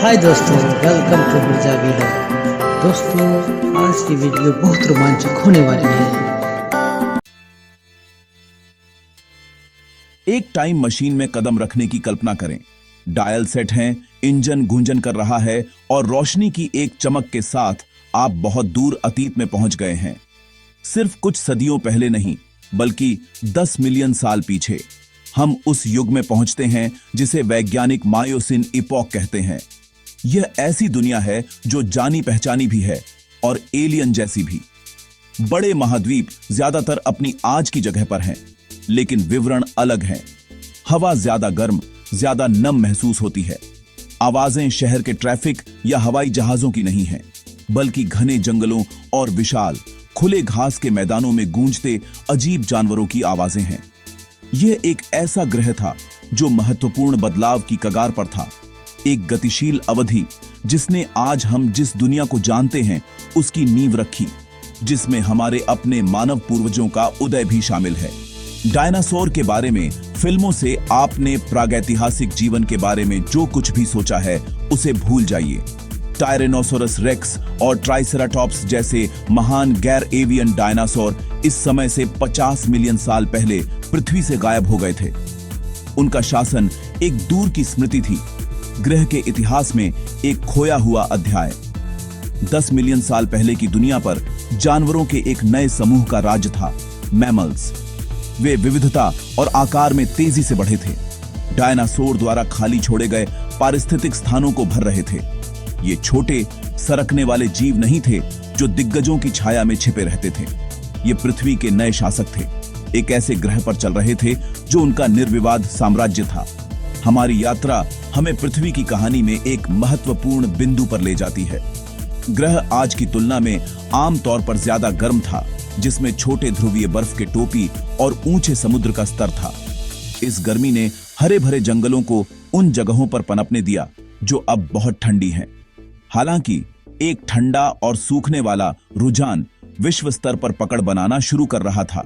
हाय दोस्तों, welcome to Mirza wheeler. दोस्तों, आज की वीडियो बहुत रोमांचक होने वाली है। एक टाइम मशीन में कदम रखने की कल्पना करें। डायल सेट हैं, इंजन गूंजन कर रहा है और रोशनी की एक चमक के साथ आप बहुत दूर अतीत में पहुंच गए हैं। सिर्फ कुछ सदियों पहले नहीं, बल्कि 10 मिलियन साल पीछे हम उस युग में पहुंचते हैं जिसे वैज्ञानिक मायोसिन इपॉक कहते हैं। यह ऐसी दुनिया है जो जानी पहचानी भी है और एलियन जैसी भी। बड़े महाद्वीप ज्यादातर अपनी आज की जगह पर हैं, लेकिन विवरण अलग हैं। हवा ज्यादा गर्म, ज्यादा नम महसूस होती है। आवाजें शहर के ट्रैफिक या हवाई जहाजों की नहीं हैं, बल्कि घने जंगलों और विशाल खुले घास के मैदानों में गूंजते अजीब जानवरों की आवाजें हैं। यह एक ऐसा ग्रह था जो महत्वपूर्ण बदलाव की कगार पर था। एक गतिशील अवधि जिसने आज हम जिस दुनिया को जानते हैं उसकी नींव रखी, जिसमें हमारे अपने मानव पूर्वजों का उदय भी शामिल है। डायनासोर के बारे में फिल्मों से आपने प्रागैतिहासिक जीवन के बारे में जो कुछ भी सोचा है उसे भूल जाइए। टायरेनोसोरस रेक्स और ट्राइसेराटॉप्स जैसे महान गैर एवियन डायनासोर इस समय से 50 मिलियन साल पहले पृथ्वी से गायब हो गए थे। उनका शासन एक दूर की स्मृति थी, ग्रह के इतिहास में एक खोया हुआ अध्याय। 10 मिलियन साल पहले की दुनिया पर जानवरों के एक नए समूह का राज्य था, मैमल्स। वे विविधता और आकार में तेजी से बढ़े थे। डायनासोर द्वारा खाली छोड़े गए पारिस्थितिक स्थानों को भर रहे थे। ये छोटे सरकने वाले जीव नहीं थे जो दिग्गजों की छाया में छिपे रहते थे। ये पृथ्वी के नए शासक थे, एक ऐसे ग्रह पर चल रहे थे जो उनका निर्विवाद साम्राज्य था। हमारी यात्रा हमें पृथ्वी की कहानी में एक महत्वपूर्ण बिंदु पर ले जाती है। ग्रह आज की तुलना में आम तौर पर ज्यादा गर्म था, जिसमें छोटे ध्रुवीय बर्फ के टोपी और ऊंचे समुद्र का स्तर था। इस गर्मी ने हरे भरे जंगलों को उन जगहों पर पनपने दिया जो अब बहुत ठंडी हैं। हालांकि एक ठंडा और सूखने वाला रुझान विश्व स्तर पर पकड़ बनाना शुरू कर रहा था।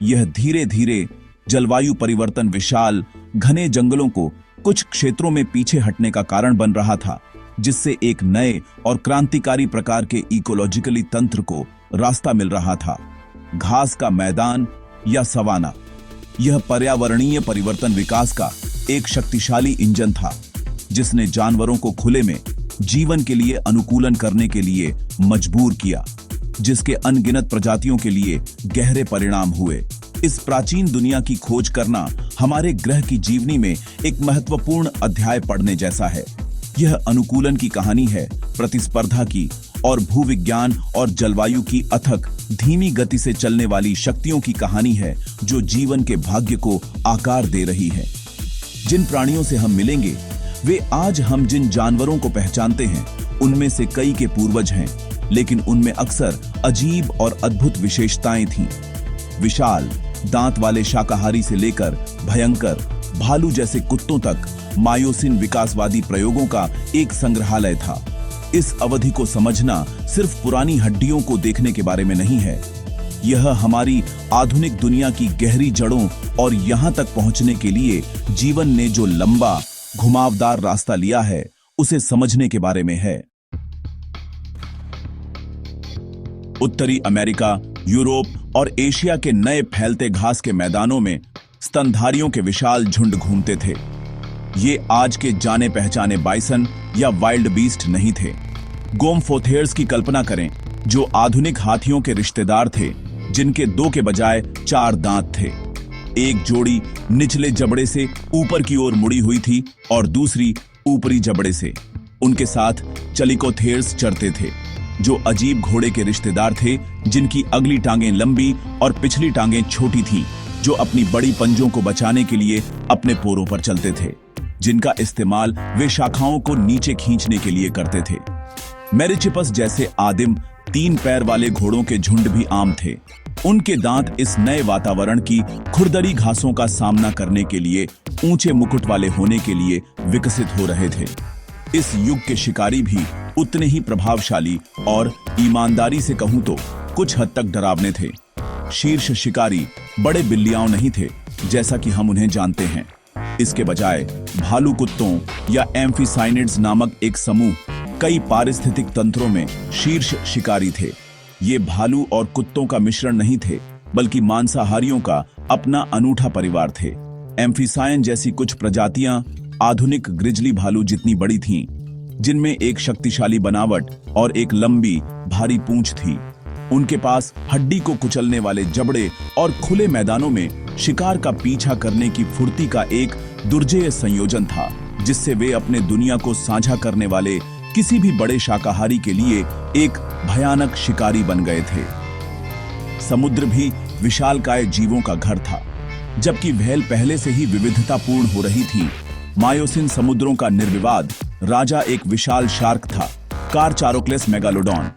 यह धीरे धीरे जलवायु परिवर्तन विशाल घने जंगलों को कुछ क्षेत्रों में पीछे हटने का कारण बन रहा था, जिससे एक नए और क्रांतिकारी प्रकार के इकोलॉजिकली तंत्र को रास्ता मिल रहा था। घास का मैदान या सवाना, यह पर्यावरणीय परिवर्तन विकास का एक शक्तिशाली इंजन था, जिसने जानवरों को खुले में जीवन के लिए अनुकूलन करने के लिए मजबूर किया, जिसके अनगिनत प्रजातियों के लिए गहरे परिणाम हुए। इस प्राचीन दुनिया की खोज करना हमारे ग्रह की जीवनी में एक महत्वपूर्ण अध्याय पढ़ने जैसा है। यह अनुकूलन की कहानी है, प्रतिस्पर्धा की और भूविज्ञान और जलवायु की अथक धीमी गति से चलने वाली शक्तियों की कहानी है जो जीवन के भाग्य को आकार दे रही है। जिन प्राणियों से हम मिलेंगे वे आज हम जिन जानवरों को पहचानते हैं उनमें से कई के पूर्वज हैं, लेकिन उनमें अक्सर अजीब और अद्भुत विशेषताएं थीं। विशाल दांत वाले शाकाहारी से लेकर भयंकर भालू जैसे कुत्तों तक मायोसिन विकासवादी प्रयोगों का एक संग्रहालय था। इस अवधि को समझना सिर्फ पुरानी हड्डियों को देखने के बारे में नहीं है, यह हमारी आधुनिक दुनिया की गहरी जड़ों और यहां तक पहुंचने के लिए जीवन ने जो लंबा घुमावदार रास्ता लिया है उसे समझने के बारे में है। उत्तरी अमेरिका, यूरोप और एशिया के नए फैलते घास के मैदानों में स्तनधारियों के विशाल झुंड घूमते थे। ये आज के जाने पहचाने बाइसन या वाइल्ड बीस्ट नहीं थे। गोमफोथेर्स की कल्पना करें, जो आधुनिक हाथियों के रिश्तेदार थे, जिनके 2 के बजाय 4 दांत थे। एक जोड़ी निचले जबड़े से ऊपर की ओर मुड़ी हुई थी और दूसरी ऊपरी जबड़े से। उनके साथ चलिकोथेर्स चरते थे, जो अजीब घोड़े के रिश्तेदार थे, जिनकी अगली टांगें लंबी और पिछली टांगें छोटी थीं, जो अपनी बड़ी पंजों को बचाने के लिए अपने पोरों पर चलते थे, जिनका इस्तेमाल वे शाखाओं को नीचे खींचने के लिए करते थे। मेरिचिपस जैसे आदिम 3 पैर वाले घोड़ों के झुंड भी आम थे। उनके दांत इस नए वातावरण की खुरदरी घासों का सामना करने के लिए ऊंचे मुकुट वाले होने के लिए विकसित हो रहे थे। इस युग के शिकारी भी उतने ही प्रभावशाली और ईमानदारी से कहूं तो कुछ हद तक डरावने थे। शीर्ष शिकारी बड़े बिल्लियाओं नहीं थे जैसा कि हम उन्हें जानते हैं। इसके बजाय भालू कुत्तों या एम्फीसाइनिड्स नामक एक समूह कई पारिस्थितिक तंत्रों में शीर्ष शिकारी थे। ये भालू और कुत्तों का मिश्रण नहीं थे, बल्कि मांसाहारियों का अपना अनूठा परिवार थे। एम्फीसायन जैसी कुछ प्रजातियां आधुनिक ग्रिजली भालू जितनी बड़ी थीं, जिनमें एक शक्तिशाली बनावट और एक लंबी भारी पूंछ थी। उनके पास हड्डी को कुचलने वाले जबड़े और खुले मैदानों में शिकार का पीछा करने की फुर्ती का एक दुर्जेय संयोजन था, जिससे वे अपने दुनिया को साझा करने वाले किसी भी बड़े शाकाहारी के लिए एक भयानक शिकारी बन गए थे। समुद्र भी विशालकाय जीवों का घर था। जबकि व्हेल पहले से ही विविधतापूर्ण हो रही थी, मायोसिन समुद्रों का निर्विवाद राजा एक विशाल शार्क था, कारचारोक्लेस मेगालोडॉन।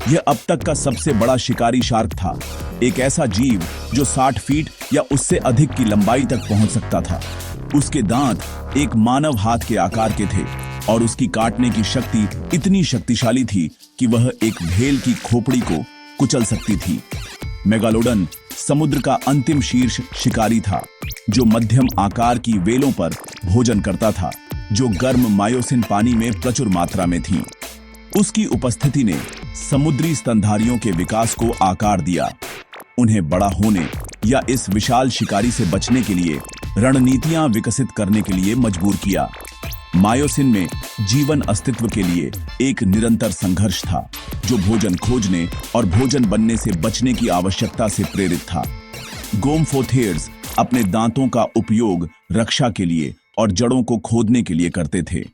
यह अब तक का सबसे बड़ा शिकारी शार्क था, एक ऐसा जीव जो 60 फीट या उससे अधिक की लंबाई तक पहुंच सकता था। उसके दांत एक मानव हाथ के आकार के थे और उसकी काटने की शक्ति इतनी शक्तिशाली थी कि वह एक व्हेल की खोपड़ी को कुचल सकती थी। मेगालोडन समुद्र का अंतिम शीर्ष शिकारी था, जो मध्यम आकार की व्हेलों पर भोजन करता था, जो गर्म मायोसिन पानी में प्रचुर मात्रा में थी। उसकी उपस्थिति ने समुद्री स्तनधारियों के विकास को आकार दिया, उन्हें बड़ा होने या इस विशाल शिकारी से बचने के लिए रणनीतियां विकसित करने के लिए मजबूर किया। मायोसिन में जीवन अस्तित्व के लिए एक निरंतर संघर्ष था, जो भोजन खोजने और भोजन बनने से बचने की आवश्यकता से प्रेरित था। गोम्फोथेर्स अपने दांतों का उपयोग रक्षा के लिए और जड़ों को खोदने के लिए करते थे।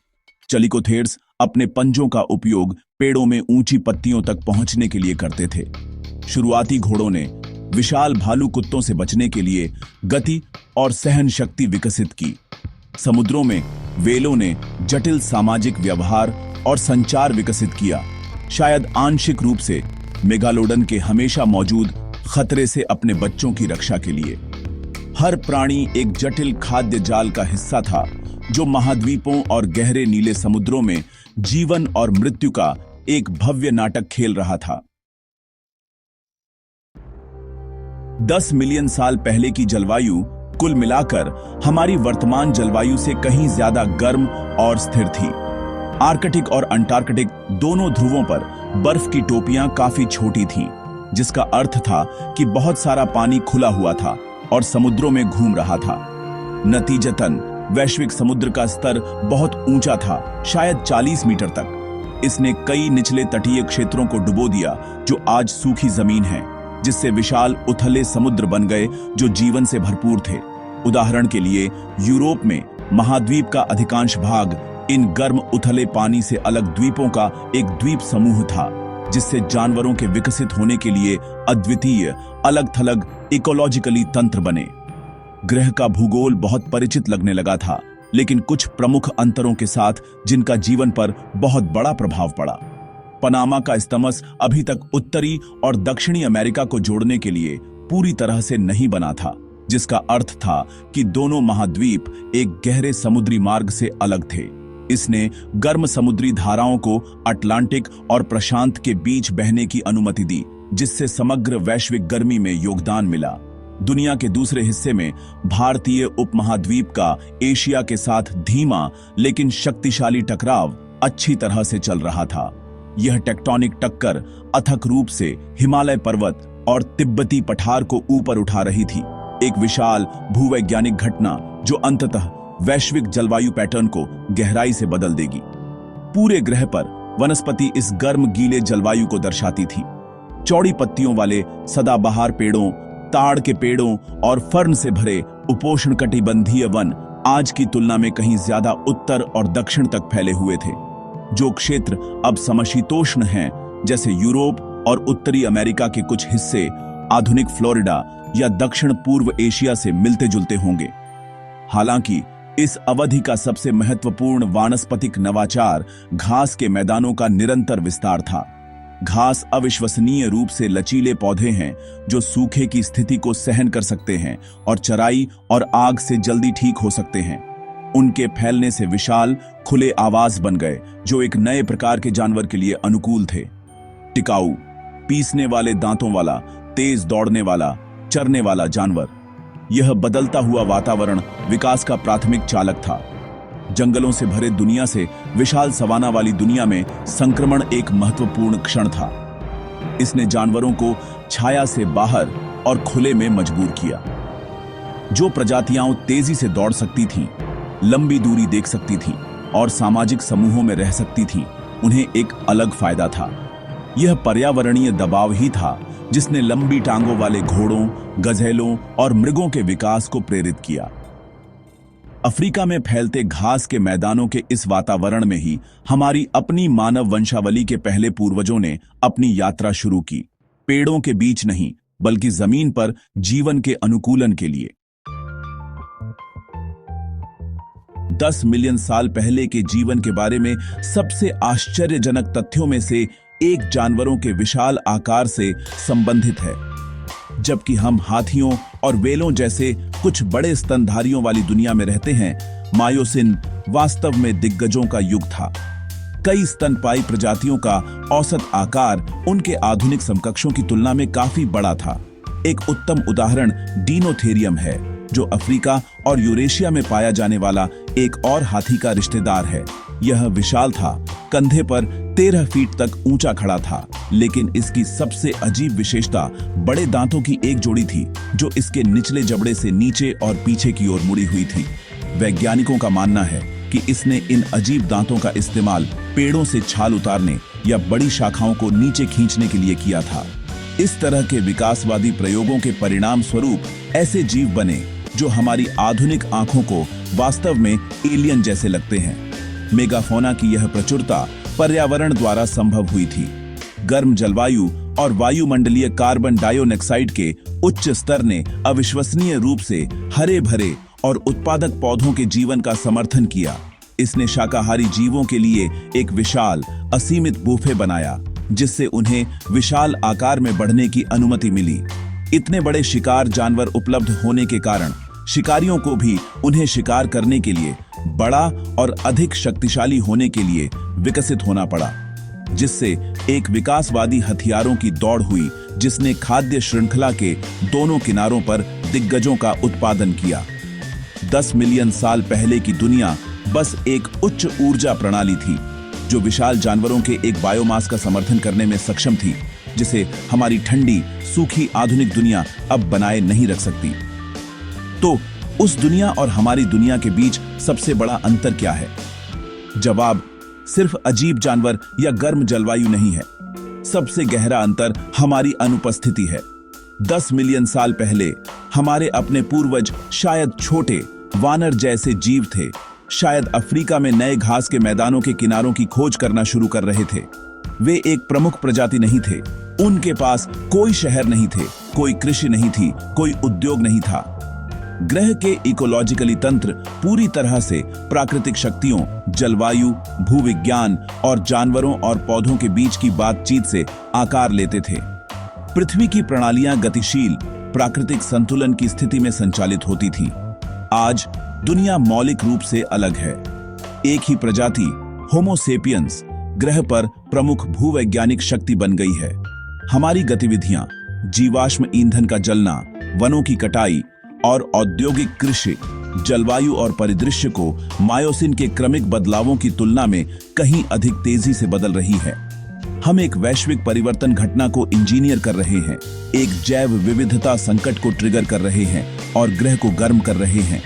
चलिकोथेर्स अपने पंजों का उपयोग पेड़ों में ऊंची पत्तियों तक पहुंचने के लिए करते थे। शुरुआती घोड़ों ने विशाल भालू कुत्तों से बचने के लिए गति और सहन शक्ति विकसित की। समुद्रों में व्हेलों ने जटिल सामाजिक व्यवहार और संचार विकसित किया, शायद आंशिक रूप से मेगालोडन के हमेशा मौजूद खतरे से अपने बच्चों की रक्षा के लिए। हर प्राणी एक जटिल खाद्य जाल का हिस्सा था, जो महाद्वीपों और गहरे नीले समुद्रों में जीवन और मृत्यु का एक भव्य नाटक खेल रहा था। 10 मिलियन साल पहले की जलवायु कुल मिलाकर हमारी वर्तमान जलवायु से कहीं ज्यादा गर्म और स्थिर थी। आर्कटिक और अंटार्कटिक दोनों ध्रुवों पर बर्फ की टोपियां काफी छोटी थीं, जिसका अर्थ था कि बहुत सारा पानी खुला हुआ था और समुद्रों में घूम रहा था। नतीजतन वैश्विक समुद्र का स्तर बहुत ऊंचा था, शायद 40 मीटर तक। इसने कई निचले तटीय क्षेत्रों को डुबो दिया, जो आज सूखी जमीन है, जिससे विशाल उथले समुद्र बन गए जो जीवन से भरपूर थे। उदाहरण के लिए, यूरोप में महाद्वीप का अधिकांश भाग इन गर्म उथले पानी से अलग द्वीपों का एक द्वीप समूह था, जिससे जानवरों के विकसित होने के लिए अद्वितीय अलग-थलग इकोलॉजिकली तंत्र बने। ग्रह का भूगोल बहुत परिचित लगने लगा था, लेकिन कुछ प्रमुख अंतरों के साथ जिनका जीवन पर बहुत बड़ा प्रभाव पड़ा। पनामा का इस्तमस अभी तक उत्तरी और दक्षिणी अमेरिका को जोड़ने के लिए पूरी तरह से नहीं बना था, जिसका अर्थ था कि दोनों महाद्वीप एक गहरे समुद्री मार्ग से अलग थे। इसने गर्म समुद्री धाराओं को अटलांटिक और प्रशांत के बीच बहने की अनुमति दी, जिससे समग्र वैश्विक गर्मी में योगदान मिला। दुनिया के दूसरे हिस्से में भारतीय उपमहाद्वीप का एशिया के साथ धीमा लेकिन शक्तिशाली टकराव अच्छी तरह से चल रहा था। यह टेक्टोनिक टक्कर अथक रूप से हिमालय पर्वत और तिब्बती पठार को ऊपर उठा रही थी, एक विशाल भूवैज्ञानिक घटना जो अंततः वैश्विक जलवायु पैटर्न को गहराई से बदल देगी। पूरे ग्रह पर वनस्पति इस गर्म गीले जलवायु को दर्शाती थी। चौड़ी पत्तियों वाले सदाबहार पेड़ों, ताड़ के पेड़ों और फर्न से भरे उपोष्णकटिबंधीय वन आज की तुलना में कहीं ज्यादा उत्तर और दक्षिण तक फैले हुए थे। जो क्षेत्र अब समशीतोष्ण हैं, जैसे यूरोप और उत्तरी अमेरिका के कुछ हिस्से आधुनिक फ्लोरिडा या दक्षिण पूर्व एशिया से मिलते जुलते होंगे। हालांकि इस अवधि का सबसे महत्वपूर्ण वानस्पतिक नवाचार घास के मैदानों का निरंतर विस्तार था। घास अविश्वसनीय रूप से लचीले पौधे हैं जो सूखे की स्थिति को सहन कर सकते हैं और चराई और आग से जल्दी ठीक हो सकते हैं। उनके फैलने से विशाल खुले आवास बन गए जो एक नए प्रकार के जानवर के लिए अनुकूल थे। टिकाऊ, पीसने वाले दांतों वाला, तेज दौड़ने वाला, चरने वाला जानवर। यह बदलता हुआ वातावरण विकास का प्राथमिक चालक था। जंगलों से भरे दुनिया से विशाल सवाना वाली दुनिया में संक्रमण एक महत्वपूर्ण क्षण था। इसने जानवरों को छाया से बाहर और खुले में मजबूर किया। जो प्रजातियां तेजी से दौड़ सकती थीं, लंबी दूरी देख सकती थीं और सामाजिक समूहों में रह सकती थीं, उन्हें एक अलग फायदा था। यह पर्यावरणीय दबाव ही था जिसने लंबी टांगों वाले घोड़ों, गधेलों और मृगों के विकास को प्रेरित किया। अफ्रीका में फैलते घास के मैदानों के इस वातावरण में ही हमारी अपनी मानव वंशावली के पहले पूर्वजों ने अपनी यात्रा शुरू की, पेड़ों के बीच नहीं बल्कि जमीन पर जीवन के अनुकूलन के लिए। 10 मिलियन साल पहले के जीवन के बारे में सबसे आश्चर्यजनक तथ्यों में से एक जानवरों के विशाल आकार से संबंधित है। जबकि हम हाथियों और व्हेलों जैसे कुछ बड़े स्तनधारियों वाली दुनिया में रहते हैं, मायोसिन वास्तव में दिग्गजों का युग था। कई स्तनपायी प्रजातियों का औसत आकार उनके आधुनिक समकक्षों की तुलना में काफी बड़ा था। एक उत्तम उदाहरण डीनोथेरियम है, जो अफ्रीका और यूरेशिया में पाया जाने वाला एक और हाथी का रिश्तेदार है। यह विशाल था, कंधे पर 13 फीट तक ऊंचा खड़ा था, लेकिन इसकी सबसे अजीब विशेषता बड़े दांतों की एक जोड़ी थी जो इसके निचले जबड़े से नीचे और पीछे की ओर मुड़ी हुई थी। वैज्ञानिकों का मानना है कि इसने इन अजीब दांतों का इस्तेमाल पेड़ों से छाल उतारने या बड़ी शाखाओं को नीचे खींचने के लिए किया था। इस तरह के विकासवादी प्रयोगों के परिणाम स्वरूप ऐसे जीव बने जो हमारी आधुनिक आंखों को वास्तव में एलियन जैसे लगते हैं। मेगाफोना की यह प्रचुरता पर्यावरण द्वारा संभव हुई थी। गर्म जलवायु और वायुमंडलीय कार्बन डाइऑक्साइड के उच्च स्तर ने अविश्वसनीय रूप से हरे भरे और उत्पादक पौधों के जीवन का समर्थन किया। इसने शाकाहारी जीवों के लिए एक विशाल, असीमित बूफे बनाया, जिससे उन्हें विशाल आकार में बढ़ने की अनुमति मिली। इतने बड़े शिकार जानवर उपलब्ध होने के कारण शिकारियों को भी उन्हें शिकार करने के लिए बड़ा और अधिक शक्तिशाली होने के लिए विकसित होना पड़ा, जिससे एक विकासवादी हथियारों की दौड़ हुई जिसने खाद्य श्रृंखला के दोनों किनारों पर दिग्गजों का उत्पादन किया। 10 मिलियन साल पहले की दुनिया बस एक उच्च ऊर्जा प्रणाली थी जो विशाल जानवरों के एक बायोमास का समर्थन करने में सक्षम थी, जिसे हमारी ठंडी, सूखी आधुनिक दुनिया अब बनाए नहीं रख सकती। तो उस दुनिया और हमारी दुनिया के बीच सबसे बड़ा अंतर क्या है? जवाब सिर्फ अजीब जानवर या गर्म जलवायु नहीं है। सबसे गहरा अंतर हमारी अनुपस्थिति है। 10 मिलियन साल पहले हमारे अपने पूर्वज शायद छोटे वानर जैसे जीव थे। शायद अफ्रीका में नए घास के मैदानों के किनारों की खोज करना शुरू कर रहे थे। वे एक प्रमुख प्रजाति नहीं थे। उनके पास कोई शहर नहीं थे, कोई कृषि नहीं थी, कोई उद्योग नहीं था। ग्रह के इकोलॉजिकली तंत्र पूरी तरह से प्राकृतिक शक्तियों, जलवायु, भूविज्ञान और जानवरों और पौधों के बीच की बातचीत से आकार लेते थे। पृथ्वी की प्रणालियां गतिशील, प्राकृतिक संतुलन की स्थिति में संचालित होती थीं। आज दुनिया मौलिक रूप से अलग है। एक ही प्रजाति होमो सेपियंस ग्रह पर प्रमुख भूवैज्ञानिक शक्ति बन गई है। हमारी गतिविधियां, जीवाश्म ईंधन का जलना, वनों की कटाई और औद्योगिक कृषि जलवायु और परिदृश्य को मायोसिन के क्रमिक बदलावों की तुलना में कहीं अधिक तेजी से बदल रही है। हम एक वैश्विक परिवर्तन घटना को इंजीनियर कर रहे हैं, एक जैव विविधता संकट को ट्रिगर कर रहे हैं और ग्रह को गर्म कर रहे हैं।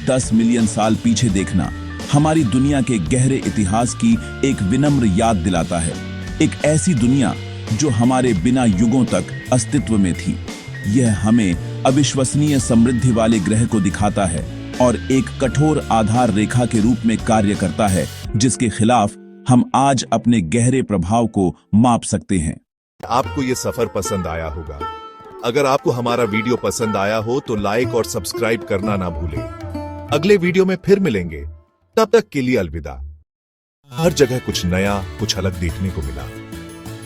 10 मिलियन साल पीछे देखना हमारी दुनिया के गहरे इतिहास की एक विनम्र याद दिलाता है। एक ऐसी दुनिया जो हमारे बिना युगों तक अस्तित्व में थी। यह हमें अविश्वसनीय समृद्धि वाले ग्रह को दिखाता है और एक कठोर आधार रेखा के रूप में कार्य करता है, जिसके खिलाफ हम आज अपने गहरे प्रभाव को माप सकते हैं। आपको ये सफर पसंद आया होगा। अगर आपको हमारा वीडियो पसंद आया हो तो लाइक और सब्सक्राइब करना ना भूलें। अगले वीडियो में फिर मिलेंगे, तब तक के लिए अलविदा। हर जगह कुछ नया, कुछ अलग देखने को मिला।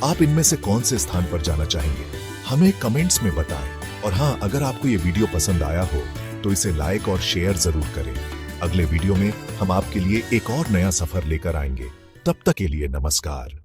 आप इनमें से कौन से स्थान पर जाना चाहेंगे, हमें कमेंट्स में बताएं। और हाँ, अगर आपको ये वीडियो पसंद आया हो तो इसे लाइक और शेयर जरूर करें। अगले वीडियो में हम आपके लिए एक और नया सफर लेकर आएंगे। तब तक के लिए नमस्कार।